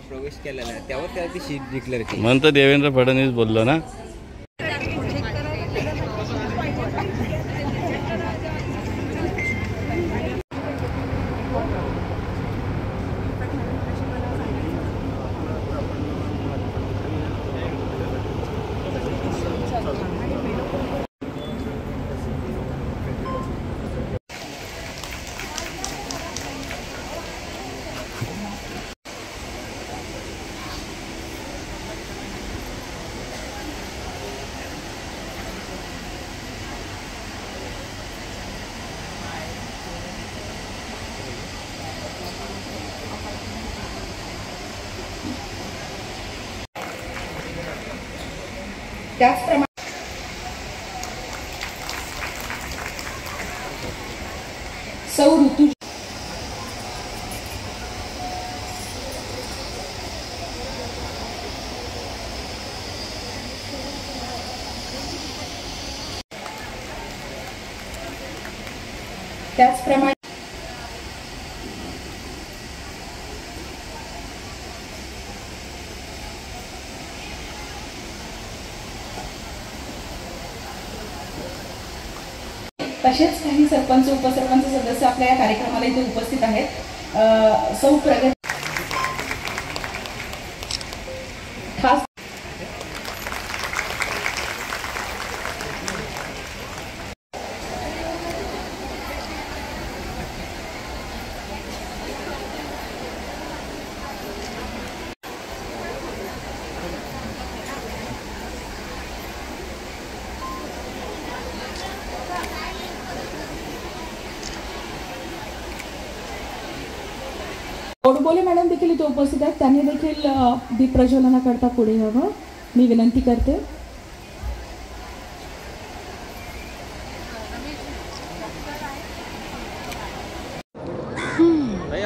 प्रवेश केला ना त्यावर त्याची सीट डिक्लेअर केली म्हणतो देवेंद्र फडणवीस बोललो ना। त्याचप्रमाणे सौ ऋतू त्याचप्रमाणे तसेच काही सरपंच उपसरपंच सदस्य आपल्या या कार्यक्रमाला इथे उपस्थित आहेत। सौ प्रगती खास गोडबोले मॅडम देखील इथे उपस्थित आहेत, त्यांनी देखील दीप प्रज्वलनाकरता पुढे यावं मी विनंती करते।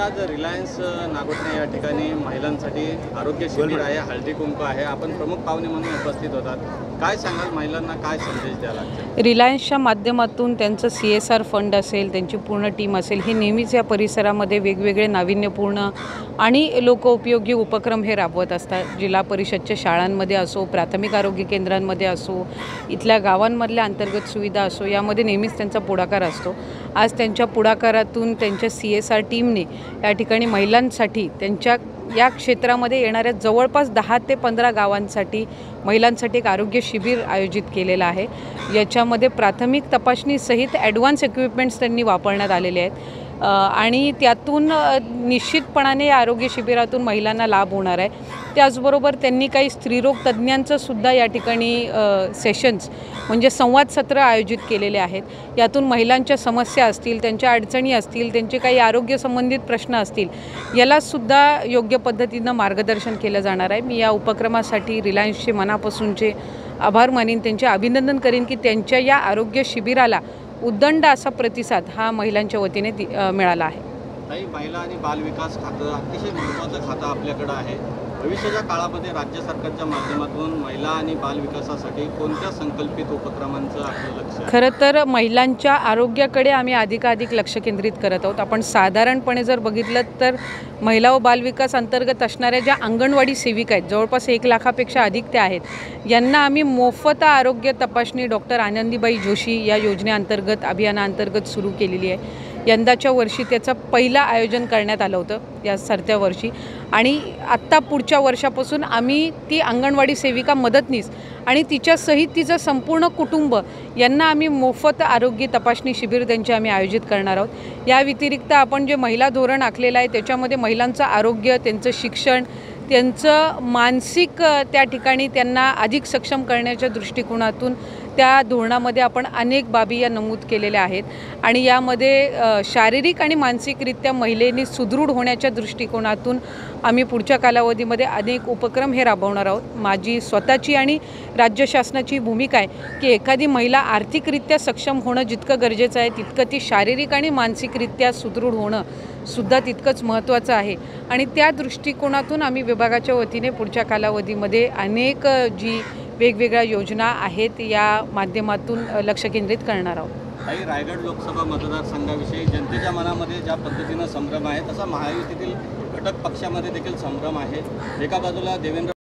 आज रिलायन्स नागोठणे या ठिकाणी महिलांसाठी आरोग्य शिबिर आहे, हळदी कुंकू आहे, आपण प्रमुख पाहुणे म्हणून उपस्थित होतात। काय सांगाल, महिलांना काय संदेश द्याल? रिलायन्सच्या माध्यमातून त्यांचं CSR फंड असेल, त्यांची पूर्ण टीम असेल, हे नेहमीच या परिसरामध्ये वेगवेगळे नाविन्यपूर्ण आणि लोकोपयोगी उपक्रम हे राबवत असतात। जिल्हा परिषदच्या शाळांमध्ये असो, प्राथमिक आरोग्य केंद्रांमध्ये असो, इथल्या गावांमधल्या अंतर्गत सुविधा असो, यामध्ये नेहमीच त्यांचा पुढाकार असतो। आज त्यांच्या पुढाकारातून त्यांच्या CSR टीमने या ठिकाणी महिलांसाठी त्यांच्या या क्षेत्रामध्ये येणाऱ्या जवळपास 10 ते 15 गावांसाठी महिलांसाठी एक आरोग्य शिबिर आयोजित केलेलं आहे। याच्यामध्ये प्राथमिक तपासणीसहित ॲडव्हान्स इक्विपमेंट्स त्यांनी वापरण्यात आलेले आहेत आणि त्यातून निश्चितपणाने या आरोग्य शिबिरातून महिलांना लाभ होणार आहे। त्याचबरोबर त्यांनी काही स्त्रीरोग तज्ज्ञांचं सुद्धा या ठिकाणी सेशन्स म्हणजे संवाद सत्र आयोजित केलेले आहेत। यातून महिलांच्या समस्या असतील, त्यांच्या अडचणी असतील, त्यांचे काही आरोग्य संबंधित प्रश्न असतील, याला सुद्धा योग्य पद्धतीनं मार्गदर्शन केलं जाणार आहे। मी या उपक्रमासाठी रिलायन्सचे मनापासूनचे आभार मानीन, त्यांचे अभिनंदन करीन की त्यांच्या या आरोग्य शिबिराला उदंड असा प्रतिसाद हा महिलांच्या वतीने मिळाला आहे। काही महिला आणि बाल विकास खातं अतिशय महत्त्वाचं खातं आपल्याकडे आहे। भविष्याच्या काळामध्ये राज्य सरकारच्या माध्यमातून महिला आणि बाल विकासासाठी कोणत्या संकल्पित उपक्रमांचं आपलं लक्ष आहे? खरं तर महिलांच्या आरोग्याकडे आम्ही अधिकाधिक लक्ष केंद्रित करत आहोत। आपण साधारणपणे जर बघितलं तर महिला व बालविकास अंतर्गत असणाऱ्या ज्या अंगणवाडी सेविका आहेत, जवळपास 1 लाखापेक्षा अधिक त्या आहेत, यांना आम्ही मोफत आरोग्य तपासणी डॉक्टर आनंदीबाई जोशी या योजनेअंतर्गत अभियानाअंतर्गत सुरू केलेली आहे। यंदाच्या वर्षी त्याचं पहिलं आयोजन करण्यात आलं होतं या सरत्या वर्षी आणि आत्ता पुढच्या वर्षापासून आम्ही ती अंगणवाडी सेविका मदतनीस आणि तिच्यासहित तिचं संपूर्ण कुटुंब यांना आम्ही मोफत आरोग्य तपासणी शिबिर त्यांचे आम्ही आयोजित करणार आहोत। या व्यतिरिक्त आपण जे महिला धोरण आखलेलं आहे त्याच्यामध्ये महिलांचं आरोग्य, त्यांचं शिक्षण, त्यांचं मानसिक त्या ठिकाणी त्यांना अधिक सक्षम करण्याच्या दृष्टिकोनातून त्या धोरणामध्ये आपण अनेक बाबी या नमूद केलेल्या आहेत आणि यामध्ये शारीरिक आणि मानसिकरित्या महिलेनी सुदृढ होण्याच्या दृष्टिकोनातून आम्ही पुढच्या कालावधीमध्ये अनेक उपक्रम हे राबवणार आहोत। माझी स्वतःची आणि राज्य शासनाची भूमिका आहे की एखादी महिला आर्थिकरित्या सक्षम होणं जितकं गरजेचं आहे तितकं ती शारीरिक आणि मानसिकरित्या सुदृढ होणं सुद्धा तितकंच महत्त्वाचं आहे आणि त्या दृष्टिकोनातून आम्ही विभागाच्या वतीने पुढच्या कालावधीमध्ये अनेक जी वेगवेगळ्या योजना आहेत या माध्यमातून लक्ष केंद्रित करणार आहोत। काही रायगड लोकसभा मतदारसंघाविषयी जनतेच्या मनामध्ये ज्या पद्धतीनं संभ्रम आहे तसा महायुतीतील घटक पक्षामध्ये देखील संभ्रम आहे. एका बाजूला देवेंद्र